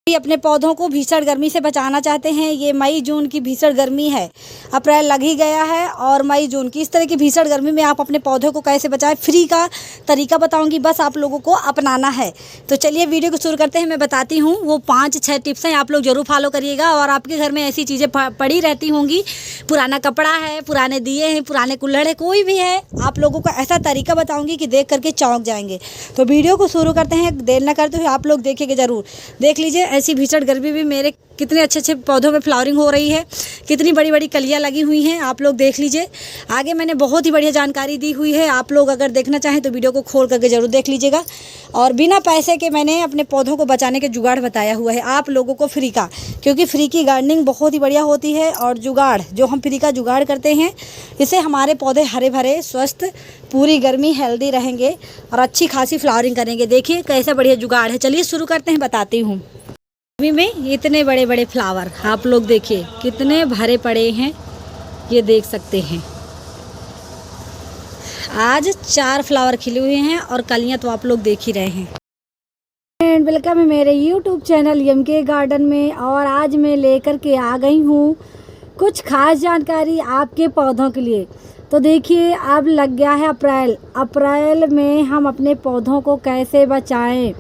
अपने पौधों को भीषण गर्मी से बचाना चाहते हैं। ये मई जून की भीषण गर्मी है, अप्रैल लग ही गया है और मई जून की इस तरह की भीषण गर्मी में आप अपने पौधों को कैसे बचाएं, फ्री का तरीका बताऊंगी, बस आप लोगों को अपनाना है। तो चलिए वीडियो को शुरू करते हैं। मैं बताती हूँ वो 5-6 टिप्स हैं, आप लोग ज़रूर फॉलो करिएगा। और आपके घर में ऐसी चीज़ें पड़ी रहती होंगी, पुराना कपड़ा है, पुराने दिए हैं, पुराने कुल्हड़ है, कोई भी है, आप लोगों को ऐसा तरीका बताऊँगी कि देख करके चौंक जाएंगे। तो वीडियो को शुरू करते हैं, देर न करते हुए आप लोग देखिएगा ज़रूर। देख लीजिए ऐसी भीषण गर्मी भी मेरे कितने अच्छे अच्छे पौधों में फ्लावरिंग हो रही है, कितनी बड़ी बड़ी कलियां लगी हुई हैं, आप लोग देख लीजिए। आगे मैंने बहुत ही बढ़िया जानकारी दी हुई है, आप लोग अगर देखना चाहें तो वीडियो को खोल करके ज़रूर देख लीजिएगा। और बिना पैसे के मैंने अपने पौधों को बचाने के जुगाड़ बताया हुआ है आप लोगों को, फ्री का, क्योंकि फ्री की गार्डनिंग बहुत ही बढ़िया होती है। और जुगाड़ जो हम फ्री का जुगाड़ करते हैं, इससे हमारे पौधे हरे भरे, स्वस्थ, पूरी गर्मी हेल्दी रहेंगे और अच्छी खासी फ्लावरिंग करेंगे। देखिए कैसा बढ़िया जुगाड़ है। चलिए शुरू करते हैं, बताती हूँ। गर्मी में इतने बड़े बड़े फ्लावर आप लोग देखिए कितने भरे पड़े हैं, ये देख सकते हैं। आज 4 फ्लावर खिले हुए हैं और कलियां तो आप लोग देख ही रहे हैं। एंड वेलकम है मेरे यूट्यूब चैनल एमके गार्डन में। और आज मैं लेकर के आ गई हूँ कुछ खास जानकारी आपके पौधों के लिए। तो देखिए अब लग गया है अप्रैल में हम अपने पौधों को कैसे बचाएं,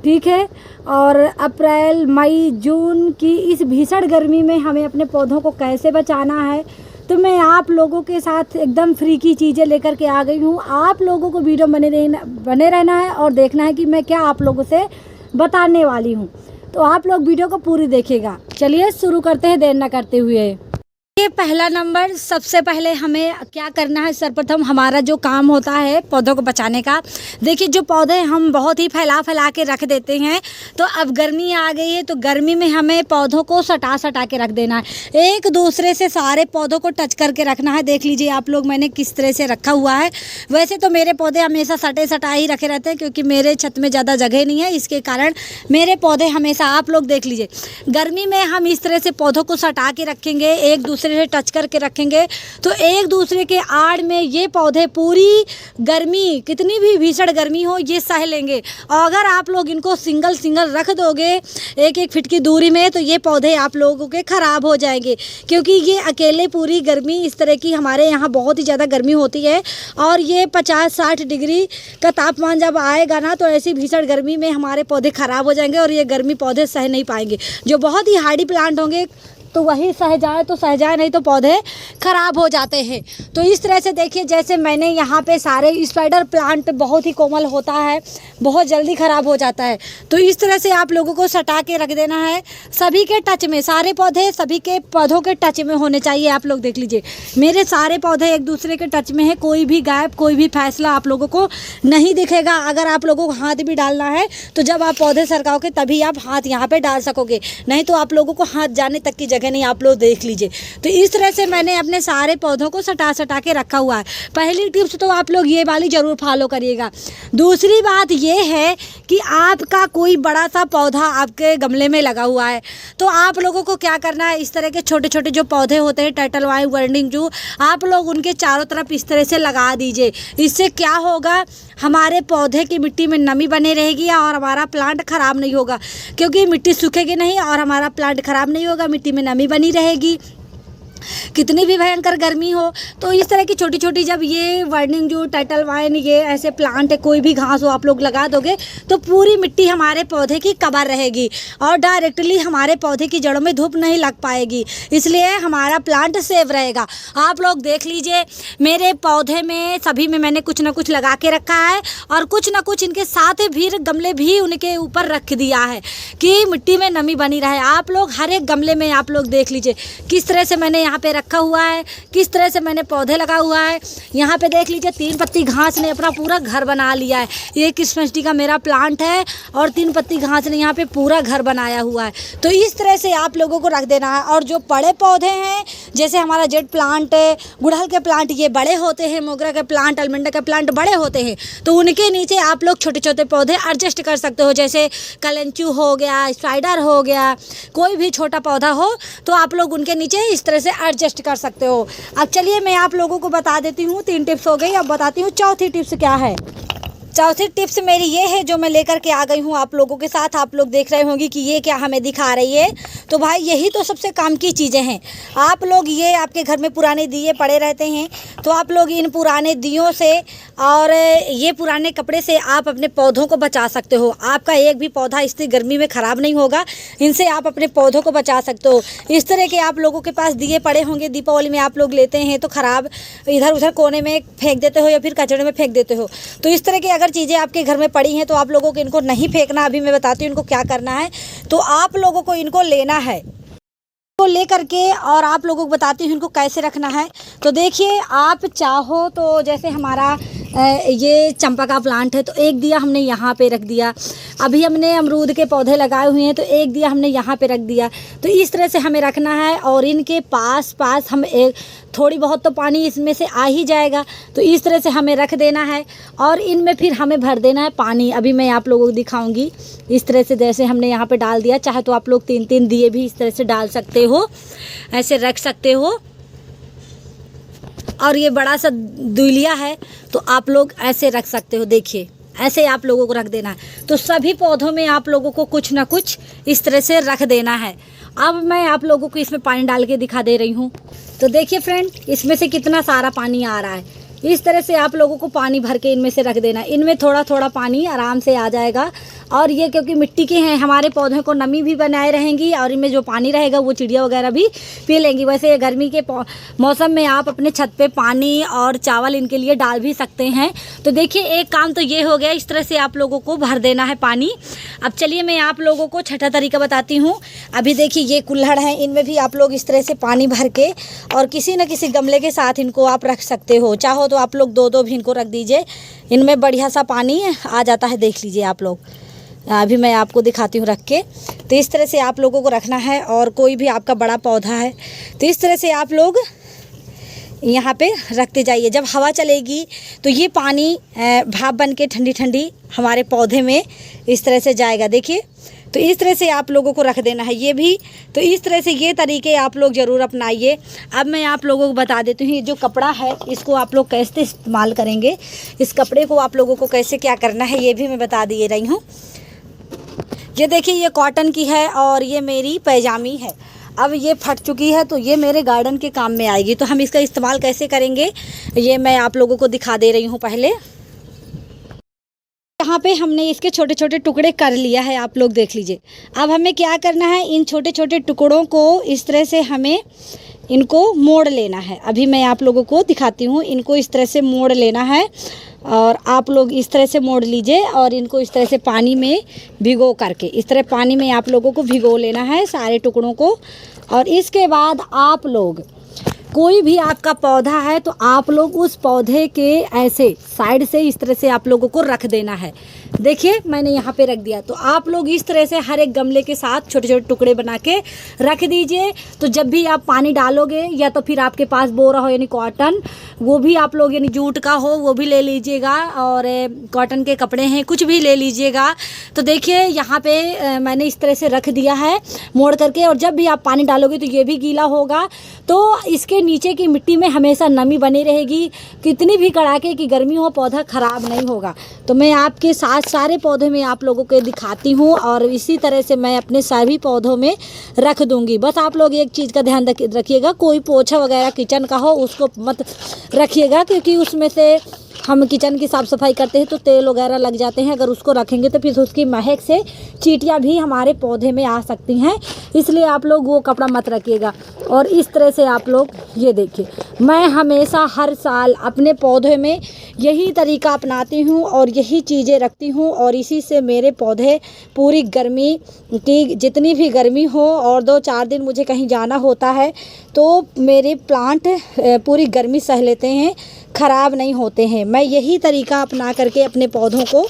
ठीक है। और अप्रैल मई जून की इस भीषण गर्मी में हमें अपने पौधों को कैसे बचाना है, तो मैं आप लोगों के साथ एकदम फ्री की चीज़ें लेकर के आ गई हूँ। आप लोगों को वीडियो बने रहना है और देखना है कि मैं क्या आप लोगों से बताने वाली हूँ। तो आप लोग वीडियो को पूरी देखिएगा। चलिए शुरू करते हैं देर न करते हुए। ये पहला नंबर, सबसे पहले हमें क्या करना है, सर्वप्रथम हमारा जो काम होता है पौधों को बचाने का। देखिए जो पौधे हम बहुत ही फैला के रख देते हैं, तो अब गर्मी आ गई है तो गर्मी में हमें पौधों को सटा के रख देना है, एक दूसरे से सारे पौधों को टच करके रखना है। देख लीजिए आप लोग मैंने किस तरह से रखा हुआ है। वैसे तो मेरे पौधे हमेशा सटा ही रखे रहते हैं, क्योंकि मेरे छत में ज़्यादा जगह नहीं है, इसके कारण मेरे पौधे हमेशा, आप लोग देख लीजिए, गर्मी में हम इस तरह से पौधों को सटा के रखेंगे, एक दूसरे से टच करके रखेंगे, तो एक दूसरे के आड़ में ये पौधे पूरी गर्मी, कितनी भी भीषण गर्मी हो, ये सह लेंगे। और अगर आप लोग इनको सिंगल रख दोगे 1-1 फीट की दूरी में, तो ये पौधे आप लोगों के ख़राब हो जाएंगे, क्योंकि ये अकेले पूरी गर्मी, इस तरह की हमारे यहाँ बहुत ही ज़्यादा गर्मी होती है। और ये 50-60 डिग्री का तापमान जब आएगा ना, तो ऐसी भीषण गर्मी में हमारे पौधे ख़राब हो जाएंगे और ये गर्मी पौधे सह नहीं पाएंगे। जो बहुत ही हार्डी प्लांट होंगे तो वही सह जाए तो सह जाए, नहीं तो पौधे ख़राब हो जाते हैं। तो इस तरह से देखिए, जैसे मैंने यहाँ पे सारे स्पाइडर प्लांट बहुत ही कोमल होता है, बहुत जल्दी ख़राब हो जाता है, तो इस तरह से आप लोगों को सटा के रख देना है। सभी के टच में, सारे पौधे सभी के पौधों के टच में होने चाहिए। आप लोग देख लीजिए मेरे सारे पौधे एक दूसरे के टच में है, कोई भी गैप, कोई भी फैसला आप लोगों को नहीं दिखेगा। अगर आप लोगों को हाथ भी डालना है तो जब आप पौधे सरकाओगे तभी आप हाथ यहाँ पर डाल सकोगे, नहीं तो आप लोगों को हाथ जाने तक की जगह नहीं, आप लोग देख लीजिए। तो इस तरह से मैंने अपने सारे पौधों को सटा के रखा हुआ है। पहली टिप्स तो आप लोग ये वाली ज़रूर फॉलो करिएगा। दूसरी बात ये है कि आपका कोई बड़ा सा पौधा आपके गमले में लगा हुआ है, तो आप लोगों को क्या करना है, इस तरह के छोटे छोटे जो पौधे होते हैं, टर्टल वाइन, वर्निंग जू, आप लोग उनके चारों तरफ इस तरह से लगा दीजिए। इससे क्या होगा, हमारे पौधे की मिट्टी में नमी बनी रहेगी और हमारा प्लांट ख़राब नहीं होगा, क्योंकि मिट्टी सूखेगी नहीं और हमारा प्लांट ख़राब नहीं होगा, मिट्टी में नमी बनी रहेगी। कितनी भी भयंकर गर्मी हो, तो इस तरह की छोटी छोटी, जब ये वर्निंग जो टर्टल वाइन, ये ऐसे प्लांट है, कोई भी घास हो आप लोग लगा दोगे तो पूरी मिट्टी हमारे पौधे की कवर रहेगी और डायरेक्टली हमारे पौधे की जड़ों में धूप नहीं लग पाएगी, इसलिए हमारा प्लांट सेफ रहेगा। आप लोग देख लीजिए मेरे पौधे में सभी में मैंने कुछ ना कुछ लगा के रखा है और कुछ ना कुछ इनके साथ भी गमले भी उनके ऊपर रख दिया है कि मिट्टी में नमी बनी रहे। आप लोग हर एक गमले में आप लोग देख लीजिए किस तरह से मैंने यहाँ पे रखा हुआ है, किस तरह से मैंने पौधे लगा हुआ है। यहाँ पे देख लीजिए 3 पत्ती घास ने अपना पूरा घर बना लिया है। ये क्रिसमस का मेरा प्लांट है और 3 पत्ती घास ने यहाँ पे पूरा घर बनाया हुआ है। तो इस तरह से आप लोगों को रख देना है। और जो बड़े पौधे हैं, जैसे हमारा जेड प्लांट है, गुड़हल के प्लांट, ये बड़े होते हैं, मोगरा के प्लांट, अलमंडा के प्लांट बड़े होते हैं, तो उनके नीचे आप लोग छोटे छोटे पौधे एडजस्ट कर सकते हो। जैसे कलेंचू हो गया, स्पाइडर हो गया, कोई भी छोटा पौधा हो तो आप लोग उनके नीचे इस तरह से एडजस्ट कर सकते हो। अब चलिए मैं आप लोगों को बता देती हूँ, 3 टिप्स हो गई, अब बताती हूँ चौथी टिप्स क्या है। चौथी टिप्स मेरी ये है जो मैं लेकर के आ गई हूँ आप लोगों के साथ। आप लोग देख रहे होंगे कि ये क्या हमें दिखा रही है। तो भाई यही तो सबसे काम की चीज़ें हैं। आप लोग ये आपके घर में पुराने दिए पड़े रहते हैं, तो आप लोग इन पुराने दियों से और ये पुराने कपड़े से आप अपने पौधों को बचा सकते हो। आपका एक भी पौधा इतनी गर्मी में ख़राब नहीं होगा। इनसे आप अपने पौधों को बचा सकते हो। इस तरह के आप लोगों के पास दिए पड़े होंगे, दीपावली में आप लोग लेते हैं तो ख़राब इधर उधर कोने में फेंक देते हो या फिर कचड़े में फेंक देते हो। तो इस तरह की अगर चीज़ें आपके घर में पड़ी हैं तो आप लोगों को इनको नहीं फेंकना। अभी मैं बताती हूँ इनको क्या करना है। तो आप लोगों को इनको लेना है, को ले करके, और आप लोगों को बताती हूँ इनको कैसे रखना है। तो देखिए, आप चाहो तो जैसे हमारा ये चंपा का प्लांट है, तो एक दिया हमने यहाँ पे रख दिया। अभी हमने अमरूद के पौधे लगाए हुए हैं, तो एक दिया हमने यहाँ पे रख दिया। तो इस तरह से हमें रखना है, और इनके पास हम एक थोड़ी बहुत तो पानी इसमें से आ ही जाएगा। तो इस तरह से हमें रख देना है, और इनमें फिर हमें भर देना है पानी। अभी मैं आप लोगों को दिखाऊंगी इस तरह से, जैसे हमने यहाँ पे डाल दिया। चाहे तो आप लोग 3-3 दिए भी इस तरह से डाल सकते हो, ऐसे रख सकते हो। और ये बड़ा सा दुलिया है, तो आप लोग ऐसे रख सकते हो। देखिए, ऐसे आप लोगों को रख देना है। तो सभी पौधों में आप लोगों को कुछ ना कुछ इस तरह से रख देना है। अब मैं आप लोगों को इसमें पानी डाल के दिखा दे रही हूँ। तो देखिए फ्रेंड, इसमें से कितना सारा पानी आ रहा है। इस तरह से आप लोगों को पानी भर के इनमें से रख देना। इनमें थोड़ा थोड़ा पानी आराम से आ जाएगा, और ये क्योंकि मिट्टी के हैं, हमारे पौधों को नमी भी बनाए रहेंगी, और इनमें जो पानी रहेगा वो चिड़िया वगैरह भी पी लेंगी। वैसे गर्मी के मौसम में आप अपने छत पे पानी और चावल इनके लिए डाल भी सकते हैं। तो देखिए, एक काम तो ये हो गया, इस तरह से आप लोगों को भर देना है पानी। अब चलिए मैं आप लोगों को छठा तरीका बताती हूँ। अभी देखिए, ये कुल्हड़ है, इनमें भी आप लोग इस तरह से पानी भर के, और किसी न किसी गमले के साथ इनको आप रख सकते हो। चाहो तो आप लोग 2-2 भी इनको रख दीजिए, इनमें बढ़िया सा पानी आ जाता है। देख लीजिए आप लोग, अभी मैं आपको दिखाती हूँ रख के। तो इस तरह से आप लोगों को रखना है, और कोई भी आपका बड़ा पौधा है तो इस तरह से आप लोग यहाँ पे रखते जाइए। जब हवा चलेगी तो ये पानी भाप बन के ठंडी ठंडी हमारे पौधे में इस तरह से जाएगा। देखिए, तो इस तरह से आप लोगों को रख देना है ये भी। तो इस तरह से ये तरीके आप लोग ज़रूर अपनाइए। अब मैं आप लोगों को बता देती हूँ, ये जो कपड़ा है इसको आप लोग कैसे इस्तेमाल करेंगे, इस कपड़े को आप लोगों को कैसे क्या करना है, ये भी मैं बता दिए रही हूँ। ये देखिए, ये कॉटन की है, और ये मेरी पैजामी है। अब ये फट चुकी है, तो ये मेरे गार्डन के काम में आएगी। तो हम इसका इस्तेमाल कैसे करेंगे, ये मैं आप लोगों को दिखा दे रही हूँ। पहले यहाँ पे हमने इसके छोटे छोटे टुकड़े कर लिया है, आप लोग देख लीजिए। अब हमें क्या करना है, इन छोटे छोटे टुकड़ों को इस तरह से हमें इनको मोड़ लेना है। अभी मैं आप लोगों को दिखाती हूँ। इनको इस तरह से मोड़ लेना है, और आप लोग इस तरह से मोड़ लीजिए, और इनको इस तरह से पानी में भिगो करके, इस तरह पानी में आप लोगों को भिगो लेना है सारे टुकड़ों को। और इसके बाद आप लोग, कोई भी आपका पौधा है तो आप लोग उस पौधे के ऐसे साइड से इस तरह से आप लोगों को रख देना है। देखिए, मैंने यहाँ पे रख दिया। तो आप लोग इस तरह से हर एक गमले के साथ छोटे छोटे टुकड़े बना के रख दीजिए। तो जब भी आप पानी डालोगे, या तो फिर आपके पास बोरा हो यानी कॉटन, वो भी आप लोग यानी जूट का हो वो भी ले लीजिएगा, और कॉटन के कपड़े हैं कुछ भी ले लीजिएगा। तो देखिए, यहाँ पे मैंने इस तरह से रख दिया है मोड़ करके, और जब भी आप पानी डालोगे तो ये भी गीला होगा। तो इसके नीचे की मिट्टी में हमेशा नमी बनी रहेगी। कितनी भी कड़ाके की गर्मी हो, पौधा ख़राब नहीं होगा। तो मैं आपके साथ सारे पौधे में आप लोगों को दिखाती हूँ, और इसी तरह से मैं अपने सभी पौधों में रख दूँगी। बस आप लोग एक चीज़ का ध्यान रखिएगा, कोई पोछा वगैरह किचन का हो उसको मत रखिएगा, क्योंकि उसमें से हम किचन की साफ़ सफाई करते हैं तो तेल वगैरह लग जाते हैं। अगर उसको रखेंगे तो फिर उसकी महक से चींटियाँ भी हमारे पौधे में आ सकती हैं, इसलिए आप लोग वो कपड़ा मत रखिएगा। और इस तरह से आप लोग ये देखिए, मैं हमेशा हर साल अपने पौधे में यही तरीका अपनाती हूँ और यही चीज़ें रखती हूँ, और इसी से मेरे पौधे पूरी गर्मी की, जितनी भी गर्मी हो और 2-4 दिन मुझे कहीं जाना होता है तो मेरे प्लांट पूरी गर्मी सह लेते हैं, ख़राब नहीं होते हैं। मैं यही तरीका अपना करके अपने पौधों को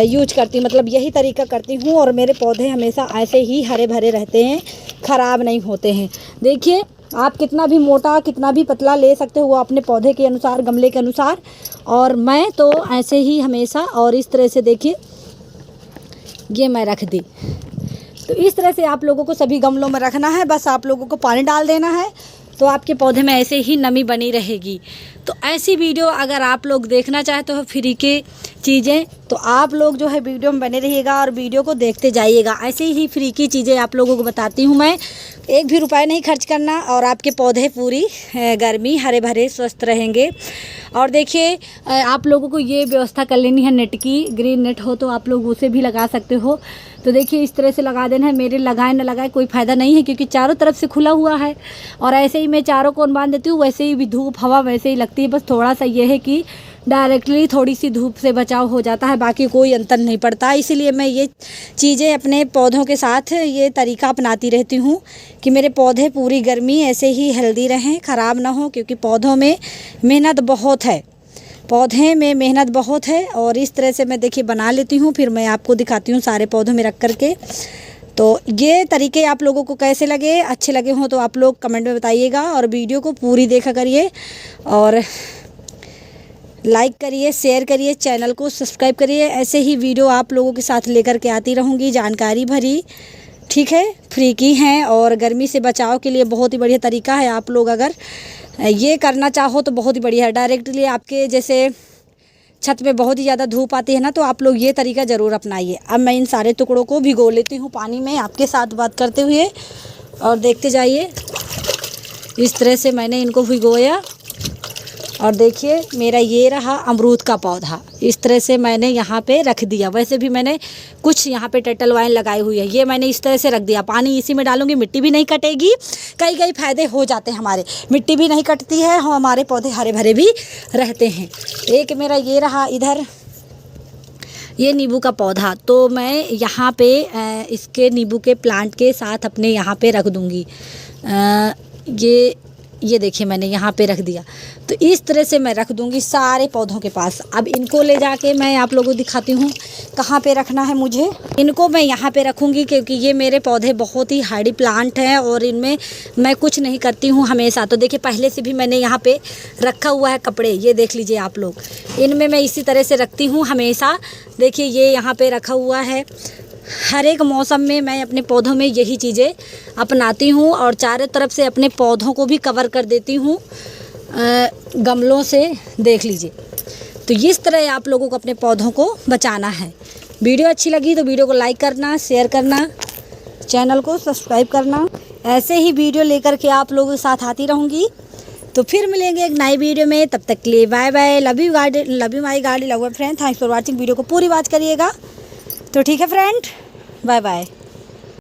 यूज करती, मतलब यही तरीका करती हूँ, और मेरे पौधे हमेशा ऐसे ही हरे भरे रहते हैं, ख़राब नहीं होते हैं। देखिए, आप कितना भी मोटा कितना भी पतला ले सकते हो, वो अपने पौधे के अनुसार, गमले के अनुसार, और मैं तो ऐसे ही हमेशा। और इस तरह से देखिए, ये मैं रख दी। तो इस तरह से आप लोगों को सभी गमलों में रखना है, बस आप लोगों को पानी डाल देना है, तो आपके पौधे में ऐसे ही नमी बनी रहेगी। तो ऐसी वीडियो अगर आप लोग देखना चाहते हो फ्री के चीज़ें। तो आप लोग जो है वीडियो में बने रहिएगा और वीडियो को देखते जाइएगा। ऐसे ही फ्री की चीज़ें आप लोगों को बताती हूँ मैं। एक भी रुपए नहीं खर्च करना और आपके पौधे पूरी गर्मी हरे भरे स्वस्थ रहेंगे। और देखिए आप लोगों को ये व्यवस्था कर लेनी है नेट की। ग्रीन नेट हो तो आप लोग उसे भी लगा सकते हो। तो देखिए इस तरह से लगा देना है। मेरे लगाए ना लगाए कोई फ़ायदा नहीं है, क्योंकि चारों तरफ से खुला हुआ है। और ऐसे ही मैं चारों कोन बांध देती हूँ, वैसे ही भी धूप हवा वैसे ही लगती है। बस थोड़ा सा ये है कि डायरेक्टली थोड़ी सी धूप से बचाव हो जाता है, बाकी कोई अंतर नहीं पड़ता। इसीलिए मैं ये चीज़ें अपने पौधों के साथ ये तरीका अपनाती रहती हूँ कि मेरे पौधे पूरी गर्मी ऐसे ही हेल्दी रहें, ख़राब ना हो। क्योंकि पौधों में मेहनत बहुत है, पौधे में मेहनत बहुत है। और इस तरह से मैं देखिए बना लेती हूँ, फिर मैं आपको दिखाती हूँ सारे पौधों में रख करके। तो ये तरीके आप लोगों को कैसे लगे, अच्छे लगे हों तो आप लोग कमेंट में बताइएगा। और वीडियो को पूरी देखा करिए और लाइक करिए, शेयर करिए, चैनल को सब्सक्राइब करिए। ऐसे ही वीडियो आप लोगों के साथ लेकर के आती रहूँगी, जानकारी भरी, ठीक है, फ्री की हैं। और गर्मी से बचाव के लिए बहुत ही बढ़िया तरीका है। आप लोग अगर ये करना चाहो तो बहुत ही बढ़िया है। डायरेक्टली आपके जैसे छत में बहुत ही ज़्यादा धूप आती है ना, तो आप लोग ये तरीका ज़रूर अपनाइए। अब मैं इन सारे टुकड़ों को भिगो लेती हूँ पानी में आपके साथ बात करते हुए, और देखते जाइए। इस तरह से मैंने इनको भिगोया और देखिए मेरा ये रहा अमरूद का पौधा। इस तरह से मैंने यहाँ पे रख दिया। वैसे भी मैंने कुछ यहाँ पे टर्टल वाइन लगाई हुई है, ये मैंने इस तरह से रख दिया। पानी इसी में डालूंगी, मिट्टी भी नहीं कटेगी। कई फ़ायदे हो जाते हैं हमारे, मिट्टी भी नहीं कटती है, हमारे पौधे हरे भरे भी रहते हैं। एक मेरा ये रहा इधर, ये नींबू का पौधा। तो मैं यहाँ पे इसके नींबू के प्लांट के साथ अपने यहाँ पे रख दूँगी। ये देखिए मैंने यहाँ पे रख दिया। तो इस तरह से मैं रख दूँगी सारे पौधों के पास। अब इनको ले जाके मैं आप लोगों को दिखाती हूँ कहाँ पे रखना है मुझे। इनको मैं यहाँ पे रखूँगी क्योंकि ये मेरे पौधे बहुत ही हार्डी प्लांट हैं और इनमें मैं कुछ नहीं करती हूँ हमेशा। तो देखिए पहले से भी मैंने यहाँ पे रखा हुआ है कपड़े, ये देख लीजिए आप लोग। इनमें मैं इसी तरह से रखती हूँ हमेशा। देखिए ये यहाँ पे रखा हुआ है। हर एक मौसम में मैं अपने पौधों में यही चीज़ें अपनाती हूँ और चारों तरफ से अपने पौधों को भी कवर कर देती हूँ गमलों से, देख लीजिए। तो इस तरह आप लोगों को अपने पौधों को बचाना है। वीडियो अच्छी लगी तो वीडियो को लाइक करना, शेयर करना, चैनल को सब्सक्राइब करना। ऐसे ही वीडियो लेकर के आप लोगों के साथ आती रहूँगी। तो फिर मिलेंगे एक नई वीडियो में, तब तक के लिए bye bye. Love you my garden, love friend. Thanks for watching. Video को पूरी वॉच करिएगा। तो ठीक है फ्रेंड, बाय बाय।